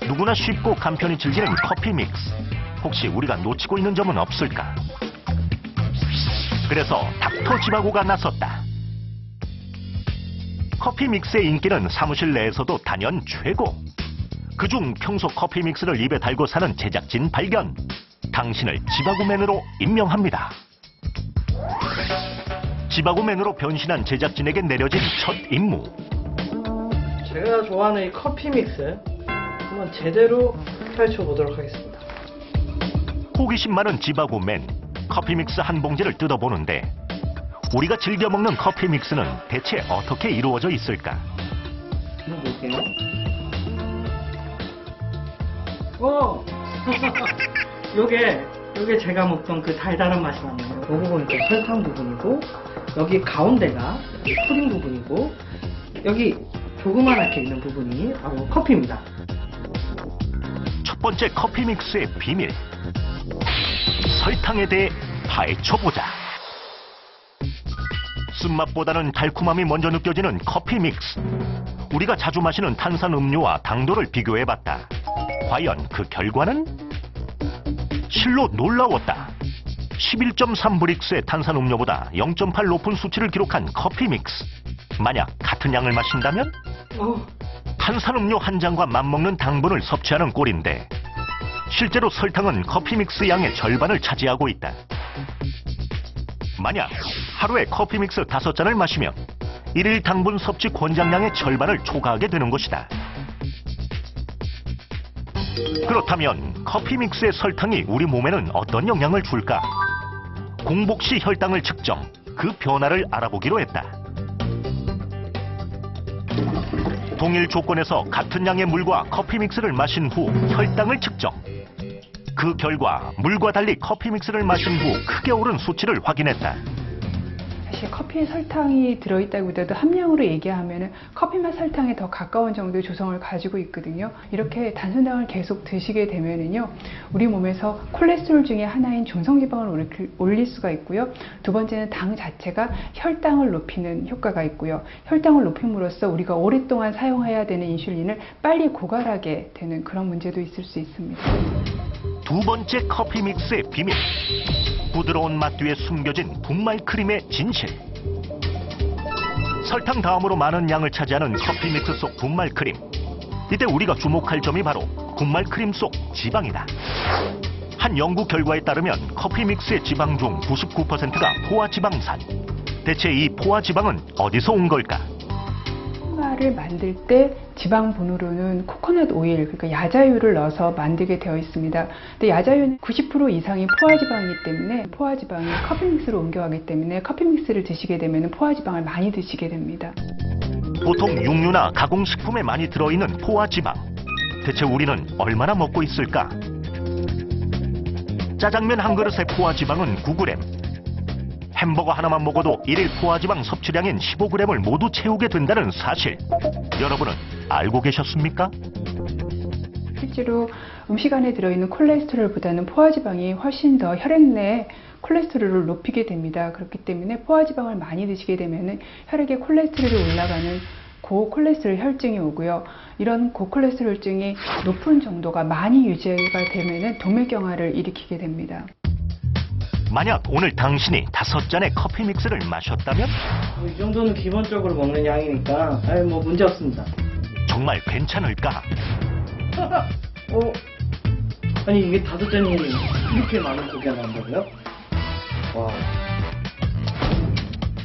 누구나 쉽고 간편히 즐기는 커피 믹스. 혹시 우리가 놓치고 있는 점은 없을까? 그래서 닥터 지바고가 나섰다. 커피 믹스의 인기는 사무실 내에서도 단연 최고. 그중 평소 커피 믹스를 입에 달고 사는 제작진 발견. 당신을 지바고맨으로 임명합니다. 지바고맨으로 변신한 제작진에게 내려진 첫 임무. 제가 좋아하는 이 커피 믹스 한번 제대로 펼쳐보도록 하겠습니다. 호기심 많은 지바고맨. 커피 믹스 한 봉지를 뜯어보는데 우리가 즐겨 먹는 커피 믹스는 대체 어떻게 이루어져 있을까? 한번 볼게요. 오! 요게 제가 먹던 그 달달한 맛이 나네요. 요 부분이 그 설탕 부분이고, 여기 가운데가 푸딩 부분이고, 여기 조그만하게 있는 부분이 바로 커피입니다. 첫 번째 커피 믹스의 비밀. 설탕에 대해 파헤쳐보자. 쓴맛보다는 달콤함이 먼저 느껴지는 커피 믹스. 우리가 자주 마시는 탄산 음료와 당도를 비교해봤다. 과연 그 결과는? 실로 놀라웠다. 11.3브릭스의 탄산 음료보다 0.8 높은 수치를 기록한 커피 믹스. 만약 같은 양을 마신다면? 탄산 음료 한 잔과 맞먹는 당분을 섭취하는 꼴인데 실제로 설탕은 커피 믹스 양의 절반을 차지하고 있다. 만약 하루에 커피 믹스 5잔을 마시면 일일 당분 섭취 권장량의 절반을 초과하게 되는 것이다. 그렇다면 커피 믹스의 설탕이 우리 몸에는 어떤 영향을 줄까? 공복 시 혈당을 측정, 그 변화를 알아보기로 했다. 동일 조건에서 같은 양의 물과 커피 믹스를 마신 후 혈당을 측정. 그 결과 물과 달리 커피 믹스를 마신 후 크게 오른 수치를 확인했다. 사실 커피에 설탕이 들어있다기보다도 함량으로 얘기하면 커피 맛 설탕에 더 가까운 정도의 조성을 가지고 있거든요. 이렇게 단순당을 계속 드시게 되면은요, 우리 몸에서 콜레스테롤 중에 하나인 중성지방을 올릴 수가 있고요. 두 번째는 당 자체가 혈당을 높이는 효과가 있고요. 혈당을 높임으로써 우리가 오랫동안 사용해야 되는 인슐린을 빨리 고갈하게 되는 그런 문제도 있을 수 있습니다. 두 번째 커피 믹스의 비밀. 부드러운 맛 뒤에 숨겨진 분말 크림의 진실. 설탕 다음으로 많은 양을 차지하는 커피 믹스 속 분말 크림. 이때 우리가 주목할 점이 바로 분말 크림 속 지방이다. 한 연구 결과에 따르면 커피 믹스의 지방 중 99%가 포화지방산. 대체 이 포화지방은 어디서 온 걸까? 를 만들 때 지방분으로는 코코넛 오일, 그러니까 야자유를 넣어서 만들게 되어 있습니다. 근데 야자유는 90% 이상이 포화지방이기 때문에 포화지방이 커피 믹스로 옮겨가기 때문에 커피 믹스를 드시게 되면 포화지방을 많이 드시게 됩니다. 보통 육류나 가공식품에 많이 들어있는 포화지방. 대체 우리는 얼마나 먹고 있을까? 짜장면 한 그릇의 포화지방은 9g. 햄버거 하나만 먹어도 일일 포화지방 섭취량인 15g을 모두 채우게 된다는 사실. 여러분은 알고 계셨습니까? 실제로 음식 안에 들어있는 콜레스테롤보다는 포화지방이 훨씬 더 혈액 내 콜레스테롤을 높이게 됩니다. 그렇기 때문에 포화지방을 많이 드시게 되면 혈액에 콜레스테롤이 올라가는 고콜레스테롤 혈증이 오고요. 이런 고콜레스테롤증이 높은 정도가 많이 유지가 되면 동맥경화를 일으키게 됩니다. 만약 오늘 당신이 5잔의 커피 믹스를 마셨다면? 이 정도는 기본적으로 먹는 양이니까 뭐 문제 없습니다. 정말 괜찮을까? 아니 이게 5잔이 이렇게 많은 고기가 나온다고요? 와.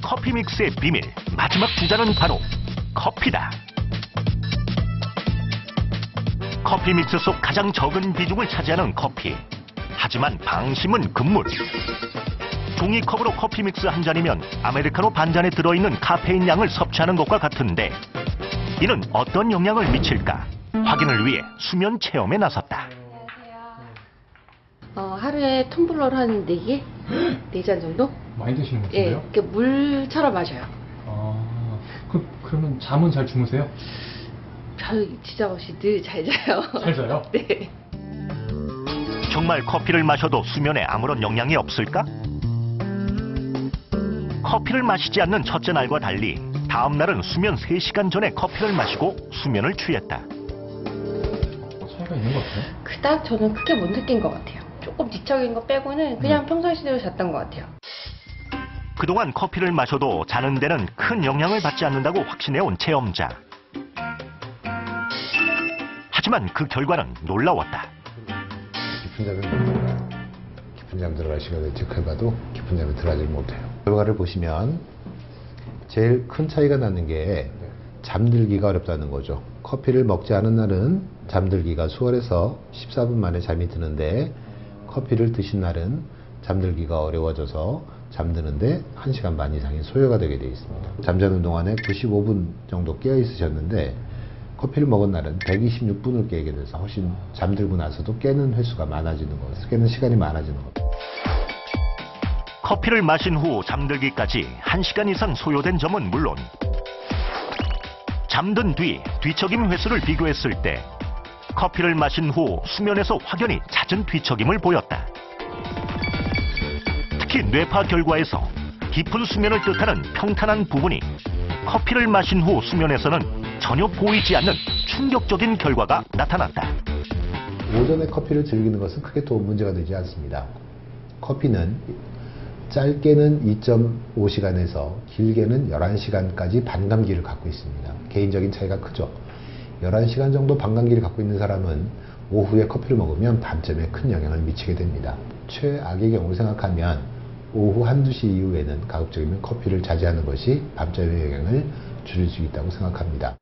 커피 믹스의 비밀, 마지막 2잔은 바로 커피다. 커피 믹스 속 가장 적은 비중을 차지하는 커피. 하지만 방심은 금물. 종이컵으로 커피 믹스 한 잔이면 아메리카노 반잔에 들어있는 카페인 양을 섭취하는 것과 같은데 이는 어떤 영향을 미칠까? 확인을 위해 수면 체험에 나섰다. 하루에 텀블러를 한 4개? 4잔 정도? 많이 드시는 거예요? 예, 이렇게 물처럼 마셔요. 그러면 잠은 잘 주무세요? 별 지장 없이 늘 잘 자요. 잘 자요? 네. 정말 커피를 마셔도 수면에 아무런 영향이 없을까? 커피를 마시지 않는 첫째 날과 달리 다음 날은 수면 3시간 전에 커피를 마시고 수면을 취했다. 차이가 차이가 있는 것 같아요. 그닥 저는 크게 못 느낀 것 같아요. 조금 뒤척인 거 빼고는 그냥 평상시대로 잤던 것 같아요. 그동안 커피를 마셔도 자는 데는 큰 영향을 받지 않는다고 확신해온 체험자. 하지만 그 결과는 놀라웠다. 깊은 잠에 못 들어요. 깊은 잠 들어갈 시간을 체크해봐도 깊은 잠에 들어가지 못해요. 결과를 보시면 제일 큰 차이가 나는 게 잠들기가 어렵다는 거죠. 커피를 먹지 않은 날은 잠들기가 수월해서 14분 만에 잠이 드는데 커피를 드신 날은 잠들기가 어려워져서 잠드는데 1시간 반 이상의 소요가 되게 되어 있습니다. 잠자는 동안에 95분 정도 깨어 있으셨는데 커피를 먹은 날은 126분을 깨게 돼서 훨씬 잠들고 나서도 깨는 횟수가 많아지는 거예요. 깨는 시간이 많아지는 거예요. 커피를 마신 후 잠들기까지 1시간 이상 소요된 점은 물론 잠든 뒤 뒤척임 횟수를 비교했을 때 커피를 마신 후 수면에서 확연히 잦은 뒤척임을 보였다. 특히 뇌파 결과에서 깊은 수면을 뜻하는 평탄한 부분이 커피를 마신 후 수면에서는 전혀 보이지 않는 충격적인 결과가 나타났다. 오전에 커피를 즐기는 것은 크게 또 문제가 되지 않습니다. 커피는 짧게는 2.5시간에서 길게는 11시간까지 반감기를 갖고 있습니다. 개인적인 차이가 크죠. 11시간 정도 반감기를 갖고 있는 사람은 오후에 커피를 먹으면 밤잠에 큰 영향을 미치게 됩니다. 최악의 경우를 생각하면 오후 1, 2시 이후에는 가급적이면 커피를 자제하는 것이 밤잠의 영향을 줄일 수 있다고 생각합니다.